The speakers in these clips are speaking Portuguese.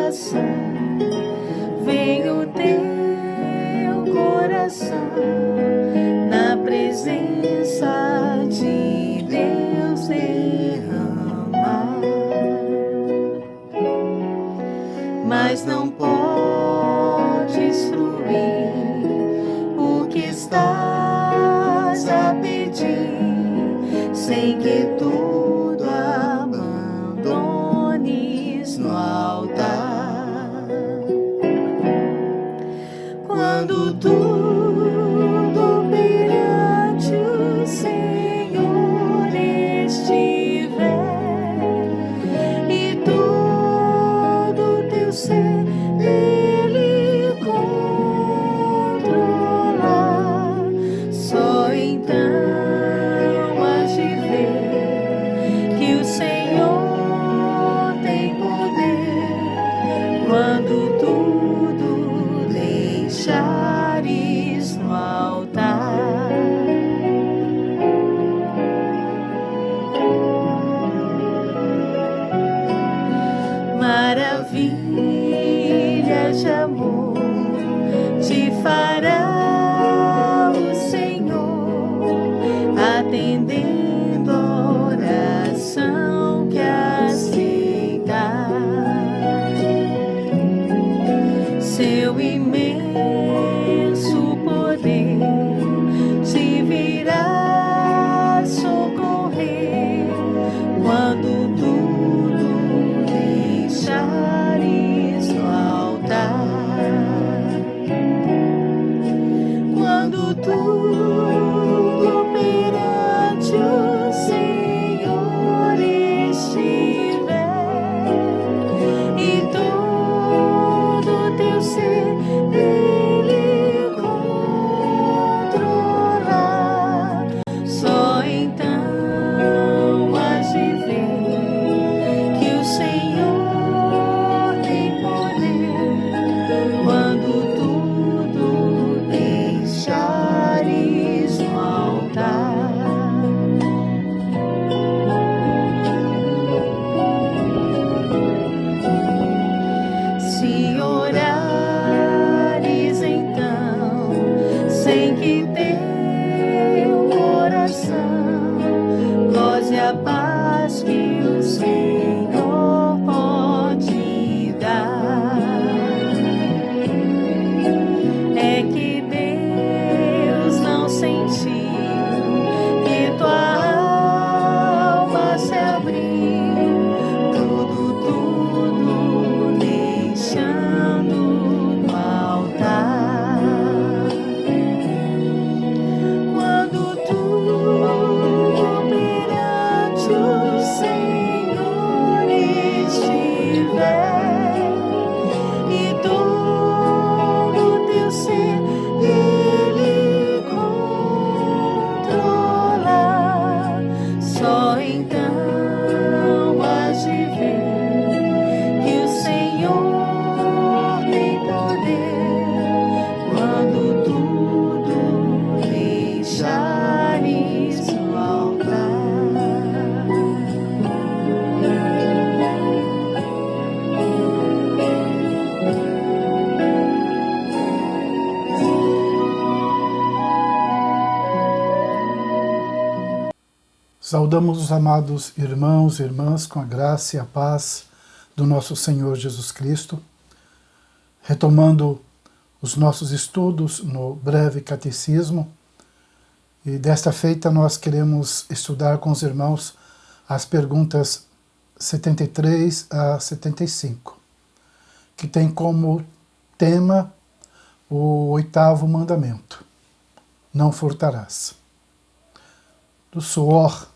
coração, vem o teu coração, na presença de Deus derramar, mas não podes fruir o que estás a pedir, sem que tudo abandones no altar. Quando tudo perante o Senhor estiver e todo teu ser Ele controlar, só então has de ver que o Senhor tem poder. Quando tudo deixares no altar, maravilhas de amor te fará o Senhor, atendendo a oração que aceitar. Seu imenso poder te virá socorrer quando tudo deixares no altar. Quando tudo perante o Senhor estiver e todo teu ser Ele controlar, só então has de ver que o Senhor tem poder. Quando tudo deixares no altar, se orares então, sem que teu coração goze a paz que o Senhor pode dar, é que Deus não sentiu que tua alma se abriu, tudo deixando no altar. Quando tudo perante o Senhor estiver e todo teu ser Ele controlar, só então has de ver que o Senhor tem poder. Quando tudo deixares no altar, Saudamos os amados irmãos e irmãs com a graça e a paz do nosso Senhor Jesus Cristo, retomando os nossos estudos no breve catecismo, e desta feita nós queremos estudar com os irmãos as perguntas 73 a 75, que tem como tema o 8º mandamento: não furtarás. Do suor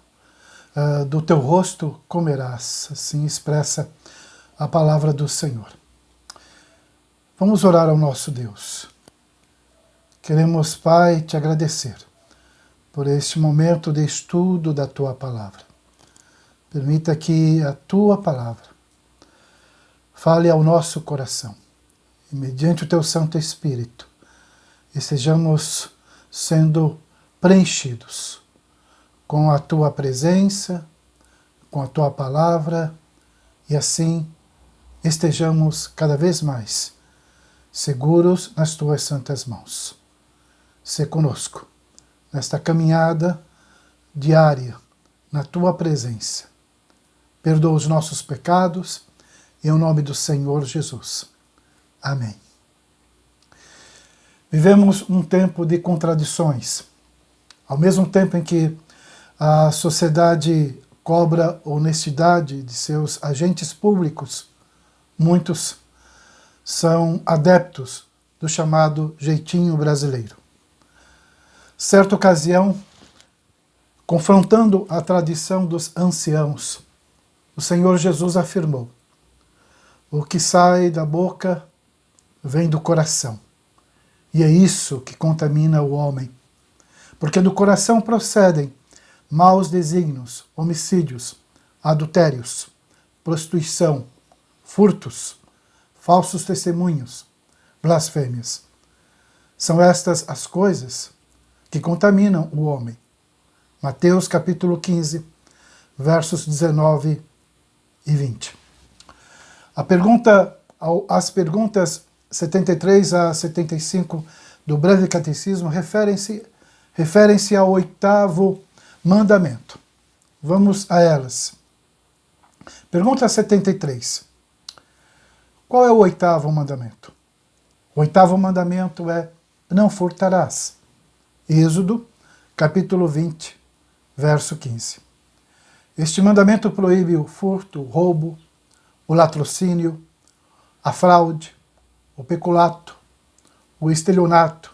do teu rosto comerás, assim expressa a palavra do Senhor. Vamos orar ao nosso Deus. Queremos, Pai, te agradecer por este momento de estudo da tua palavra. Permita que a tua palavra fale ao nosso coração e, mediante o teu Santo Espírito, estejamos sendo preenchidos com a tua presença, com a tua palavra, e assim estejamos cada vez mais seguros nas tuas santas mãos. Sê conosco nesta caminhada diária na tua presença. Perdoa os nossos pecados, em nome do Senhor Jesus. Amém. Vivemos um tempo de contradições. Ao mesmo tempo em que a sociedade cobra honestidade de seus agentes públicos, muitos são adeptos do chamado jeitinho brasileiro. Certa ocasião, confrontando a tradição dos anciãos, o Senhor Jesus afirmou: o que sai da boca vem do coração, e é isso que contamina o homem, porque do coração procedem maus desígnios, homicídios, adultérios, prostituição, furtos, falsos testemunhos, blasfêmias. São estas as coisas que contaminam o homem. Mateus capítulo 15, versos 19 e 20. As perguntas 73 a 75 do Breve Catecismo referem-se ao 8º mandamento. Vamos a elas. Pergunta 73. Qual é o 8º mandamento? O 8º mandamento é: não furtarás. Êxodo, capítulo 20, verso 15. Este mandamento proíbe o furto, o roubo, o latrocínio, a fraude, o peculato, o estelionato,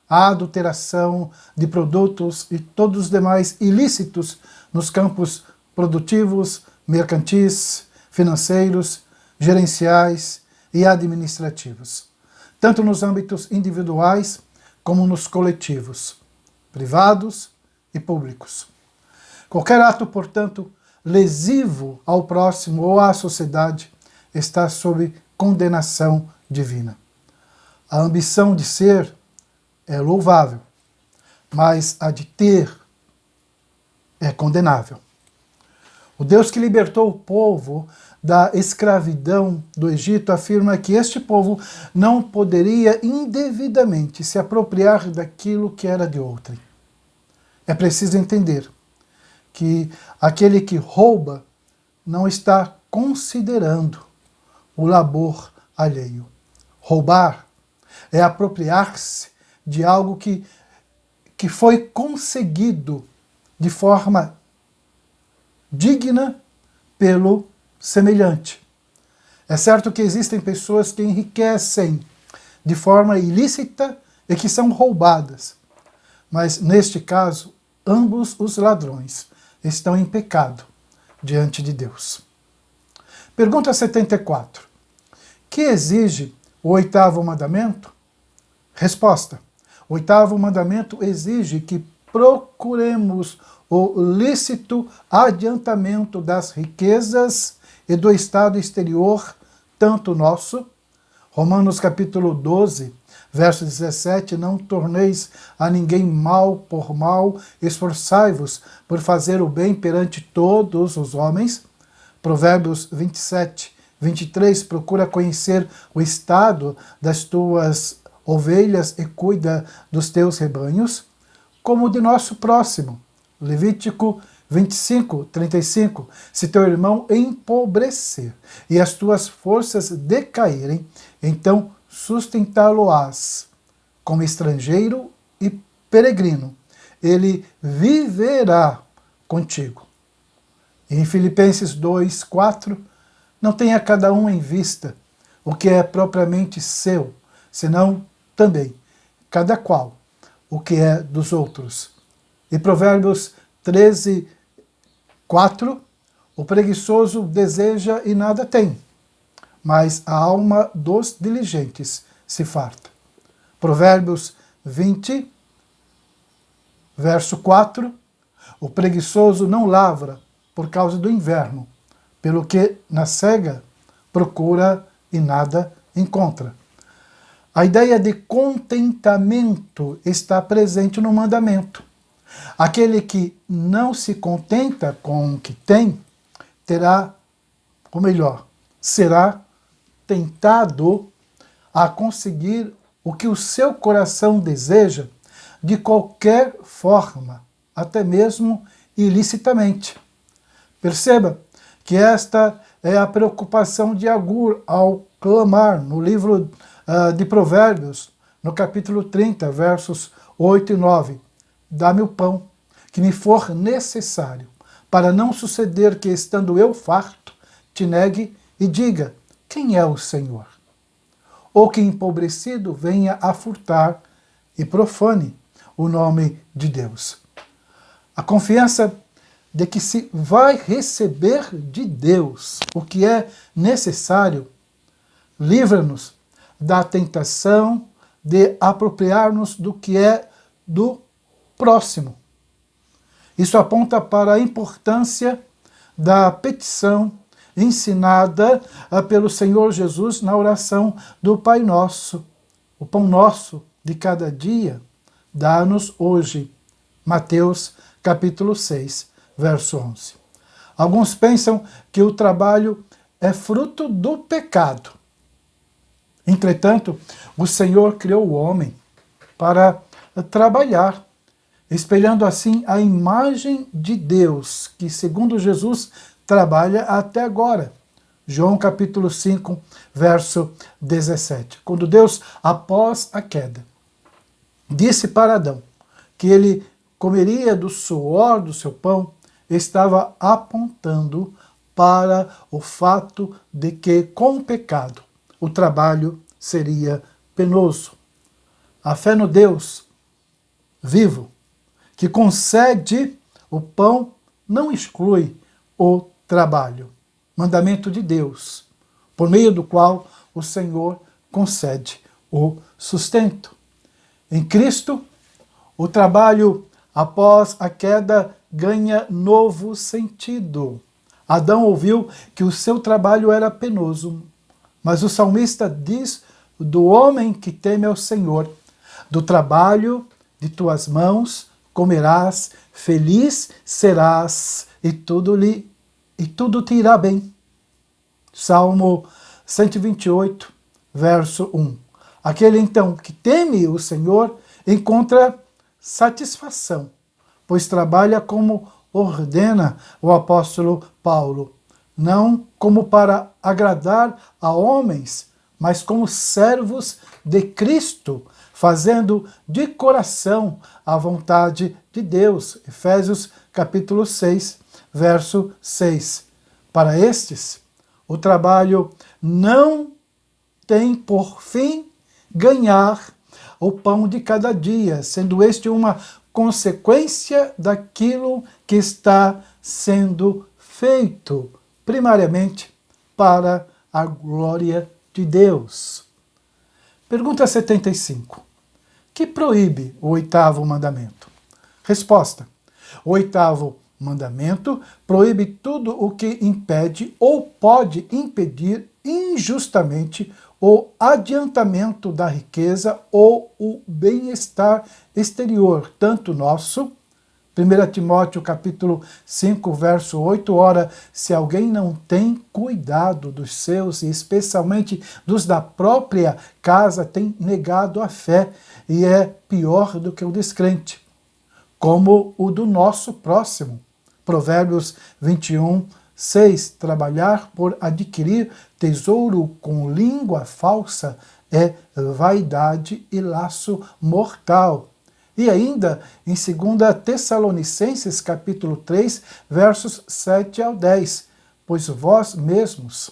a adulteração de produtos e todos os demais ilícitos nos campos produtivos, mercantis, financeiros, gerenciais e administrativos, tanto nos âmbitos individuais como nos coletivos, privados e públicos. Qualquer ato, portanto, lesivo ao próximo ou à sociedade está sob condenação divina. A ambição de ser é louvável, mas a de ter é condenável. O Deus que libertou o povo da escravidão do Egito afirma que este povo não poderia indevidamente se apropriar daquilo que era de outrem. É preciso entender que aquele que rouba não está considerando o labor alheio. Roubar é apropriar-se de algo que foi conseguido de forma digna pelo semelhante. É certo que existem pessoas que enriquecem de forma ilícita e que são roubadas, mas neste caso, ambos os ladrões estão em pecado diante de Deus. Pergunta 74. Que exige o 8º mandamento? Resposta: o 8º mandamento exige que procuremos o lícito adiantamento das riquezas e do estado exterior, tanto nosso. Romanos capítulo 12, verso 17, não torneis a ninguém mal por mal, esforçai-vos por fazer o bem perante todos os homens. Provérbios 27, 23, procura conhecer o estado das tuas ovelhas e cuida dos teus rebanhos, como o de nosso próximo. Levítico 25, 35, se teu irmão empobrecer e as tuas forças decaírem, então sustentá-lo-ás como estrangeiro e peregrino. Ele viverá contigo. E em Filipenses 2, 4, não tenha cada um em vista o que é propriamente seu, senão também cada qual o que é dos outros. E Provérbios 13, 4, o preguiçoso deseja e nada tem, mas a alma dos diligentes se farta. Provérbios 20, verso 4, o preguiçoso não lavra por causa do inverno, pelo que na cega procura e nada encontra. A ideia de contentamento está presente no mandamento. Aquele que não se contenta com o que tem, terá, ou melhor, será tentado a conseguir o que o seu coração deseja de qualquer forma, até mesmo ilicitamente. Perceba que esta é a preocupação de Agur ao clamar no livro de Provérbios, no capítulo 30, versos 8 e 9. Dá-me o pão que me for necessário, para não suceder que, estando eu farto, te negue e diga, quem é o Senhor? Ou que empobrecido venha a furtar e profane o nome de Deus. A confiança de que se vai receber de Deus o que é necessário, livra-nos da tentação de apropriar-nos do que é do próximo. Isso aponta para a importância da petição ensinada pelo Senhor Jesus na oração do Pai Nosso. O pão nosso de cada dia, dá-nos hoje. Mateus capítulo 6, verso 11. Alguns pensam que o trabalho é fruto do pecado. Entretanto, o Senhor criou o homem para trabalhar, espelhando assim a imagem de Deus, que, segundo Jesus, trabalha até agora. João capítulo 5, verso 17. Quando Deus, após a queda, disse para Adão que ele comeria do suor do seu pão, estava apontando para o fato de que, com o pecado, o trabalho seria penoso. A fé no Deus vivo, que concede o pão, não exclui o trabalho. Mandamento de Deus, por meio do qual o Senhor concede o sustento. Em Cristo, o trabalho após a queda ganha novo sentido. Adão ouviu que o seu trabalho era penoso, mas o salmista diz do homem que teme ao Senhor, do trabalho de tuas mãos comerás, feliz serás e tudo te irá bem. Salmo 128, verso 1. Aquele então que teme o Senhor encontra satisfação, pois trabalha como ordena o apóstolo Paulo, não como para agradar a homens, mas como servos de Cristo, fazendo de coração a vontade de Deus. Efésios capítulo 6, verso 6. Para estes, o trabalho não tem por fim ganhar o pão de cada dia, sendo este uma consequência daquilo que está sendo feito, primariamente para a glória de Deus. Pergunta 75. Que proíbe o oitavo mandamento? Resposta. O oitavo mandamento proíbe tudo o que impede ou pode impedir injustamente o adiantamento da riqueza ou o bem-estar exterior, tanto nosso, 1 Timóteo capítulo 5, verso 8, ora, se alguém não tem cuidado dos seus, e especialmente dos da própria casa, tem negado a fé, e é pior do que o descrente, como o do nosso próximo. Provérbios 21, 6. Trabalhar por adquirir tesouro com língua falsa é vaidade e laço mortal. E ainda em 2 Tessalonicenses capítulo 3, versos 7 ao 10. Pois vós mesmos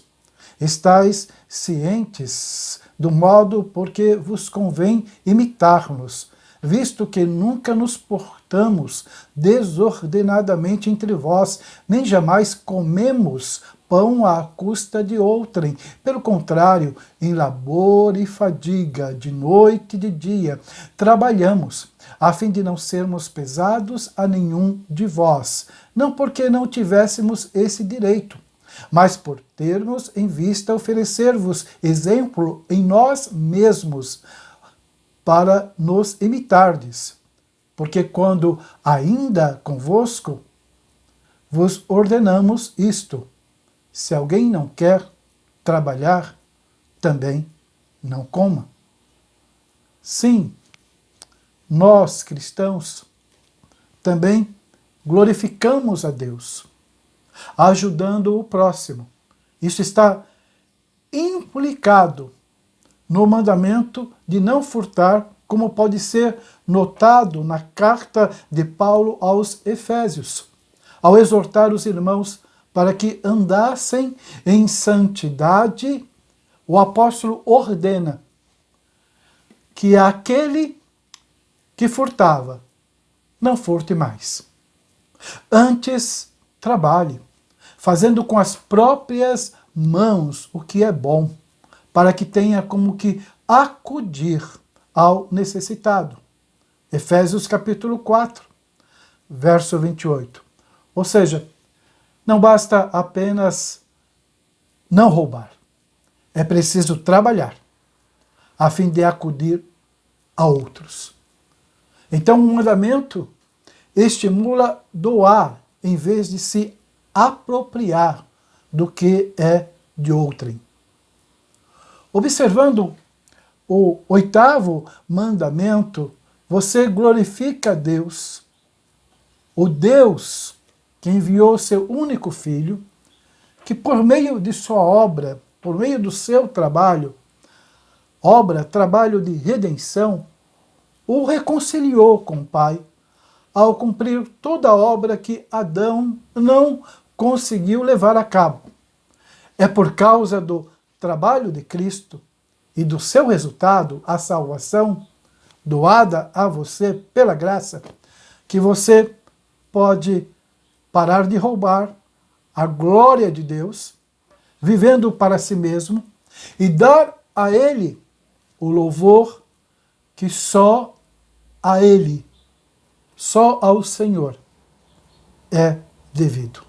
estáis cientes do modo por que vos convém imitar-nos, visto que nunca nos portamos desordenadamente entre vós, nem jamais comemos pão à custa de outrem. Pelo contrário, em labor e fadiga, de noite e de dia, trabalhamos, a fim de não sermos pesados a nenhum de vós, não porque não tivéssemos esse direito, mas por termos em vista oferecer-vos exemplo em nós mesmos, para nos imitardes. Porque quando ainda convosco vos ordenamos isto: se alguém não quer trabalhar, também não coma. Sim, nós cristãos também glorificamos a Deus, ajudando o próximo. Isso está implicado no mandamento de não furtar, como pode ser notado na carta de Paulo aos Efésios, ao exortar os irmãos para que andassem em santidade. O apóstolo ordena que aquele que furtava não furte mais. Antes, trabalhe, fazendo com as próprias mãos o que é bom, para que tenha como que acudir ao necessitado. Efésios capítulo 4, verso 28. Ou seja, não basta apenas não roubar. É preciso trabalhar, a fim de acudir a outros. Então, o mandamento estimula doar, em vez de se apropriar do que é de outrem. Observando o 8º mandamento, você glorifica a Deus, o Deus que enviou seu único Filho, que por meio de sua obra, por meio do seu trabalho, trabalho de redenção, o reconciliou com o Pai, ao cumprir toda a obra que Adão não conseguiu levar a cabo. É por causa do trabalho de Cristo e do seu resultado, a salvação doada a você pela graça, que você pode parar de roubar a glória de Deus, vivendo para si mesmo, e dar a Ele o louvor que só a Ele, só ao Senhor é devido.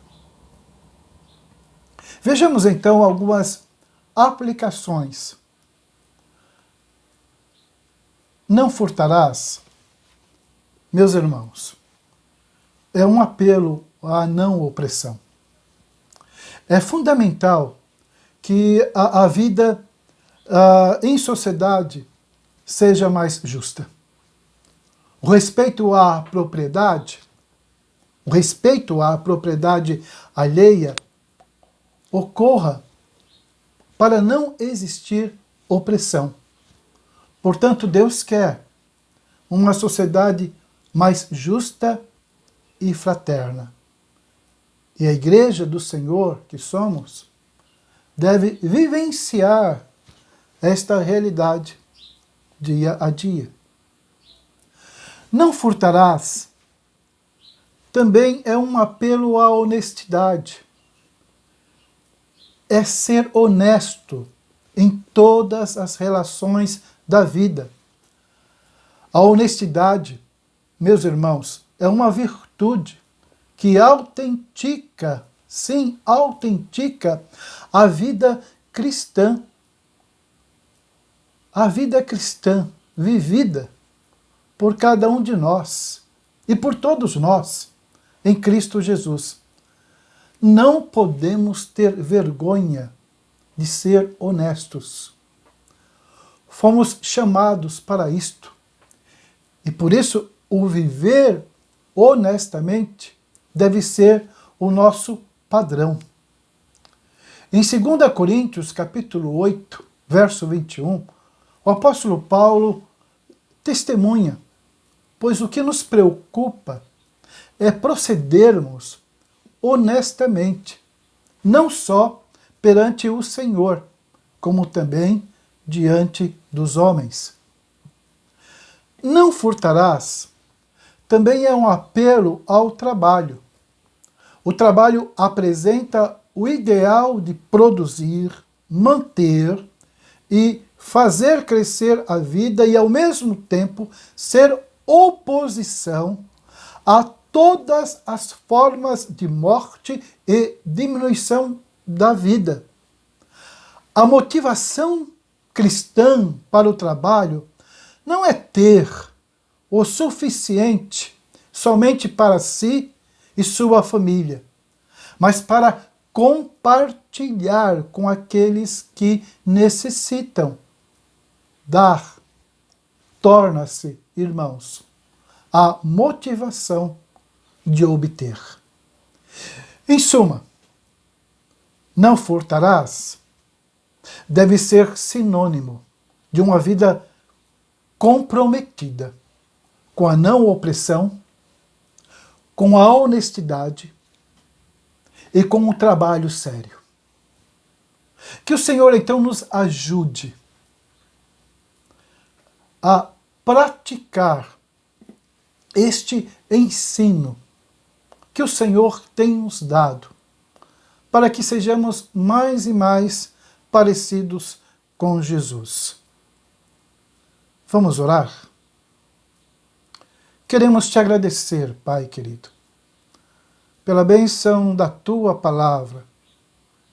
Vejamos então algumas aplicações. Não furtarás, meus irmãos, é um apelo à não opressão. É fundamental que a vida em sociedade seja mais justa. O respeito à propriedade, alheia, ocorra para não existir opressão. Portanto, Deus quer uma sociedade mais justa e fraterna. E a Igreja do Senhor, que somos, deve vivenciar esta realidade dia a dia. Não furtarás também é um apelo à honestidade. É ser honesto em todas as relações da vida. A honestidade, meus irmãos, é uma virtude que autentica, sim, autentica a vida cristã. A vida cristã vivida por cada um de nós e por todos nós em Cristo Jesus. Não podemos ter vergonha de ser honestos. Fomos chamados para isto. E por isso o viver honestamente deve ser o nosso padrão. Em 2 Coríntios, capítulo 8, verso 21, o apóstolo Paulo testemunha, pois o que nos preocupa é procedermos honestamente, não só perante o Senhor, como também diante dos homens. Não furtarás também é um apelo ao trabalho. O trabalho apresenta o ideal de produzir, manter e fazer crescer a vida e, ao mesmo tempo, ser oposição a todas as formas de morte e diminuição da vida. A motivação cristã para o trabalho não é ter o suficiente somente para si e sua família, mas para compartilhar com aqueles que necessitam. Dar torna-se, irmãos, a motivação de obter. Em suma, não furtarás deve ser sinônimo de uma vida comprometida com a não opressão, com a honestidade e com o trabalho sério. Que o Senhor então nos ajude a praticar este ensino que o Senhor tem nos dado, para que sejamos mais e mais parecidos com Jesus. Vamos orar? Queremos te agradecer, Pai querido, pela bênção da tua palavra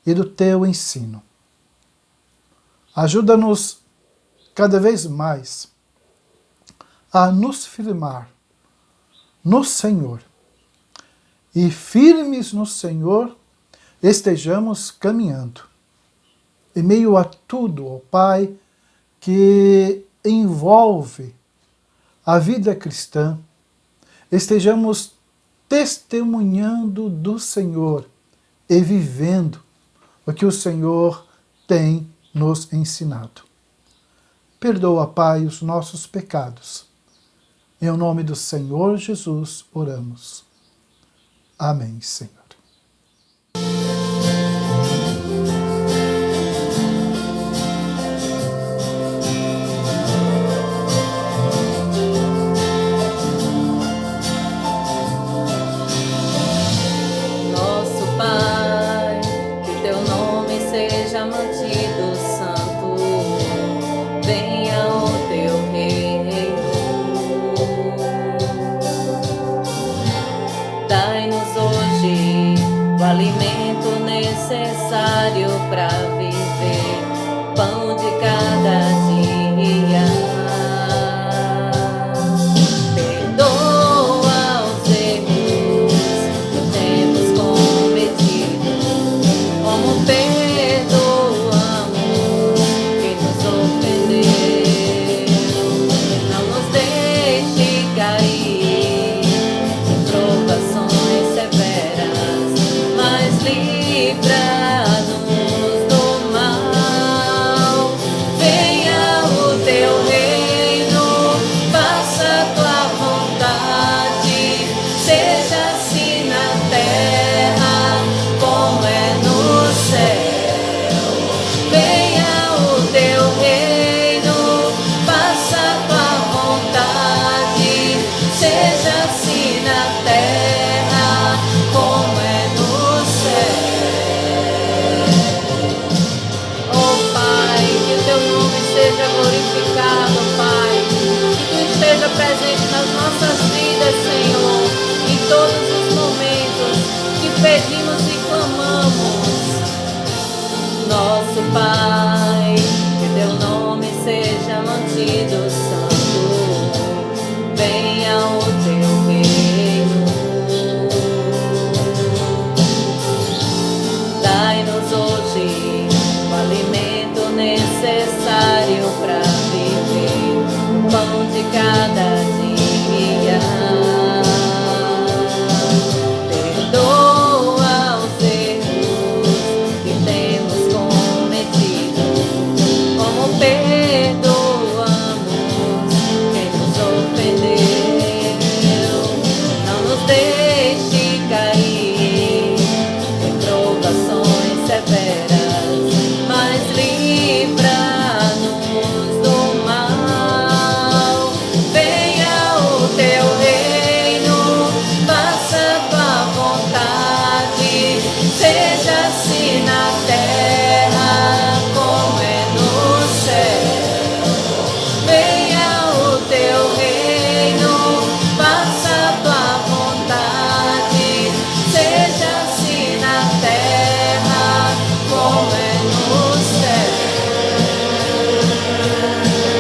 e do teu ensino. Ajuda-nos cada vez mais a nos firmar no Senhor. E firmes no Senhor estejamos caminhando. Em meio a tudo, ó Pai, que envolve a vida cristã, estejamos testemunhando do Senhor e vivendo o que o Senhor tem nos ensinado. Perdoa, Pai, os nossos pecados. Em nome do Senhor Jesus oramos. Amém, Senhor. Nosso Pai, que teu nome seja mantido santo, venha o teu reino. Dai-nos hoje o alimento necessário para viver, pão de cada dia. Perdoa os erros que temos cometido, como perdoamos quem nos ofendeu. Não nos deixe cair em provações severas, mas livra-nos do mal. Venha o teu reino, faça a tua vontade, seja assim na terra como é no céu. Venha o teu reino, faça a tua vontade, seja assim na terra como é no céu. Oh Pai, que o teu nome seja glorificado, Pai, que tu esteja presente nas nossas vidas, Senhor, em todos os momentos que pedimos e clamamos. Nosso Pai, que teu nome seja mantido santo, venha o teu reino. Dai-nos hoje o alimento necessário para viver, pão de cada dia. Perdoa os erros que temos cometido, como perdoamos quem nos ofendeu. Não nos deixe cair em provações severas, mas livra-nos do mal. Venha o teu reino, faça a tua vontade, seja assim na terra como é no céu. Venha o teu reino, faça a tua vontade, seja assim na terra como é no céu.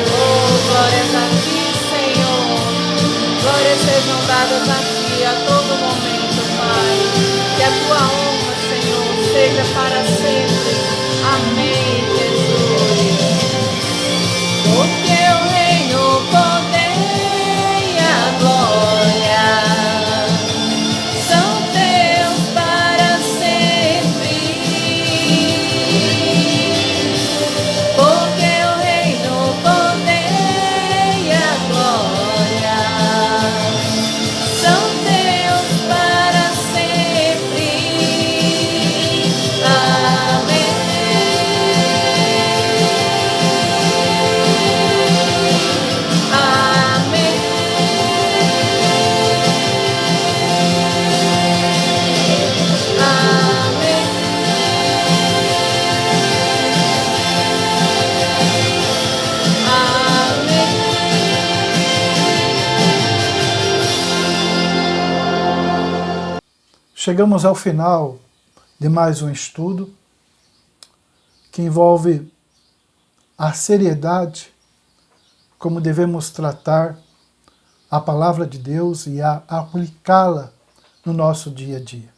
Oh, glórias a ti, Senhor. Glórias sejam dadas a ti a todo momento, Pai. Que a tua honra, Senhor, seja seja para sempre. Amém, Jesus. Porque o reino, o poder e a glória são teus para sempre. Porque o reino, o poder e a glória são teus para sempre. Amém. Amém. Chegamos ao final de mais um estudo que envolve a seriedade como devemos tratar a palavra de Deus e aplicá-la no nosso dia a dia.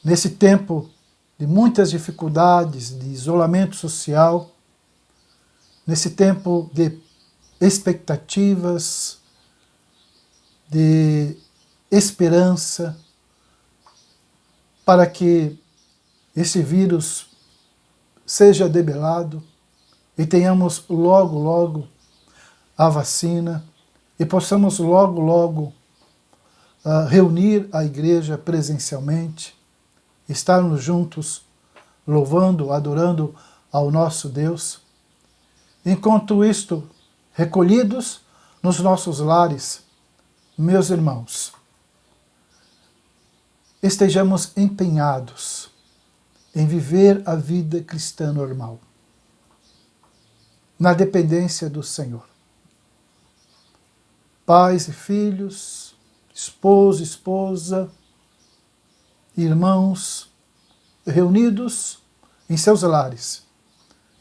Nesse tempo de muitas dificuldades, de isolamento social, nesse tempo de expectativas, de esperança, para que esse vírus seja debelado e tenhamos logo, logo a vacina e possamos logo, logo reunir a igreja presencialmente, estarmos juntos louvando, adorando ao nosso Deus. Enquanto isto, recolhidos nos nossos lares, meus irmãos, estejamos empenhados em viver a vida cristã normal, na dependência do Senhor. Pais e filhos, esposo, esposa, irmãos, reunidos em seus lares,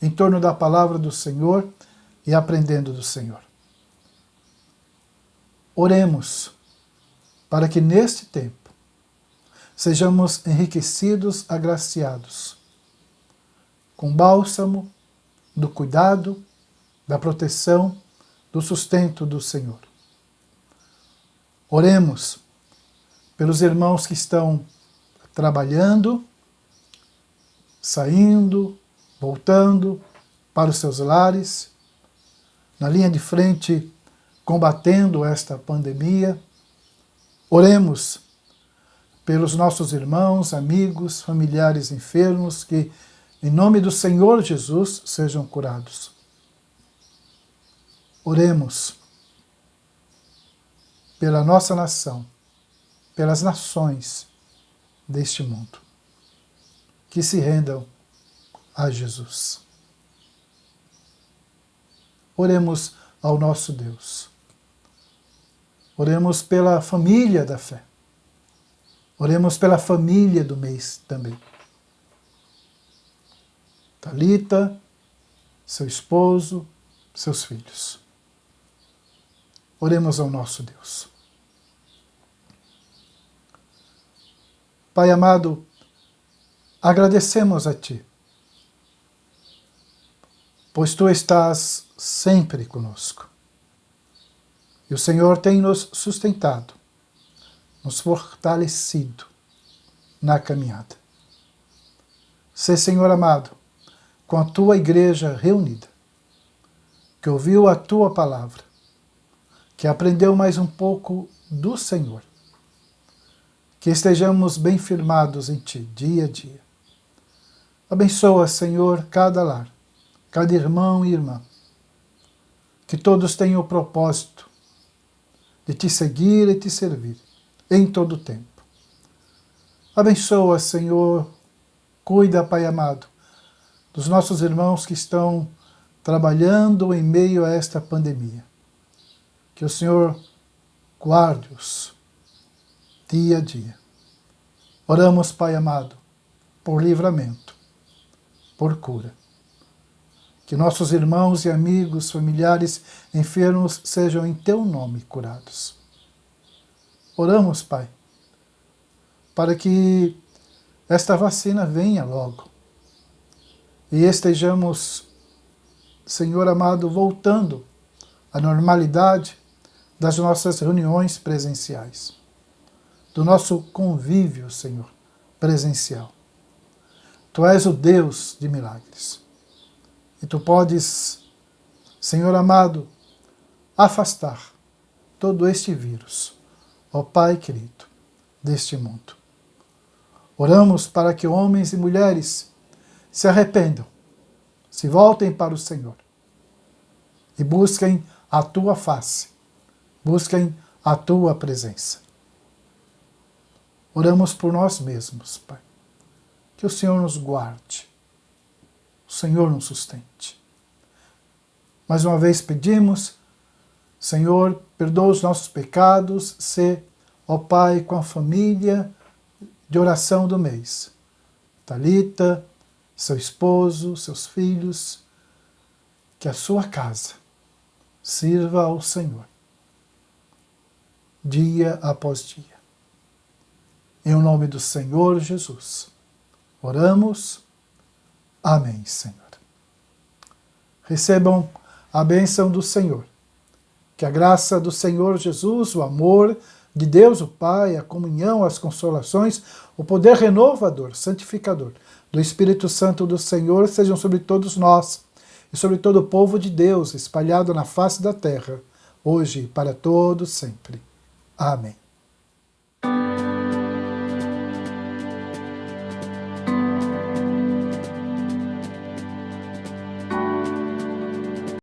em torno da palavra do Senhor e aprendendo do Senhor. Oremos para que neste tempo sejamos enriquecidos, agraciados, com bálsamo do cuidado, da proteção, do sustento do Senhor. Oremos pelos irmãos que estão trabalhando, saindo, voltando para os seus lares, na linha de frente, combatendo esta pandemia. Oremos pelos nossos irmãos, amigos, familiares enfermos, que, em nome do Senhor Jesus, sejam curados. Oremos pela nossa nação, pelas nações deste mundo, que se rendam a Jesus. Oremos ao nosso Deus. Oremos pela família da fé. Oremos pela família do mês também. Talita, seu esposo, seus filhos. Oremos ao nosso Deus. Pai amado, agradecemos a Ti, pois Tu estás sempre conosco. E o Senhor tem nos sustentado, nos fortalecido na caminhada. Sê, Senhor amado, com a Tua igreja reunida, que ouviu a Tua palavra, que aprendeu mais um pouco do Senhor, que estejamos bem firmados em Ti, dia a dia. Abençoa, Senhor, cada lar, cada irmão e irmã, que todos tenham o propósito de Te seguir e Te servir em todo o tempo. Abençoa, Senhor, cuida, Pai amado, dos nossos irmãos que estão trabalhando em meio a esta pandemia. Que o Senhor guarde-os dia a dia. Oramos, Pai amado, por livramento, por cura. Que nossos irmãos e amigos, familiares enfermos sejam em Teu nome curados. Oramos, Pai, para que esta vacina venha logo e estejamos, Senhor amado, voltando à normalidade das nossas reuniões presenciais, do nosso convívio, Senhor, presencial. Tu és o Deus de milagres. E Tu podes, Senhor amado, afastar todo este vírus, ó Pai querido, deste mundo. Oramos para que homens e mulheres se arrependam, se voltem para o Senhor e busquem a Tua face, busquem a Tua presença. Oramos por nós mesmos, Pai, que o Senhor nos guarde, o Senhor nos sustente. Mais uma vez pedimos, Senhor, perdoa os nossos pecados, sê, ó Pai, com a família de oração do mês. Talita, seu esposo, seus filhos, que a sua casa sirva ao Senhor, dia após dia. Em nome do Senhor Jesus, oramos. Amém, Senhor. Recebam a bênção do Senhor. Que a graça do Senhor Jesus, o amor de Deus o Pai, a comunhão, as consolações, o poder renovador, santificador do Espírito Santo do Senhor sejam sobre todos nós e sobre todo o povo de Deus espalhado na face da terra, hoje e para todos sempre. Amém.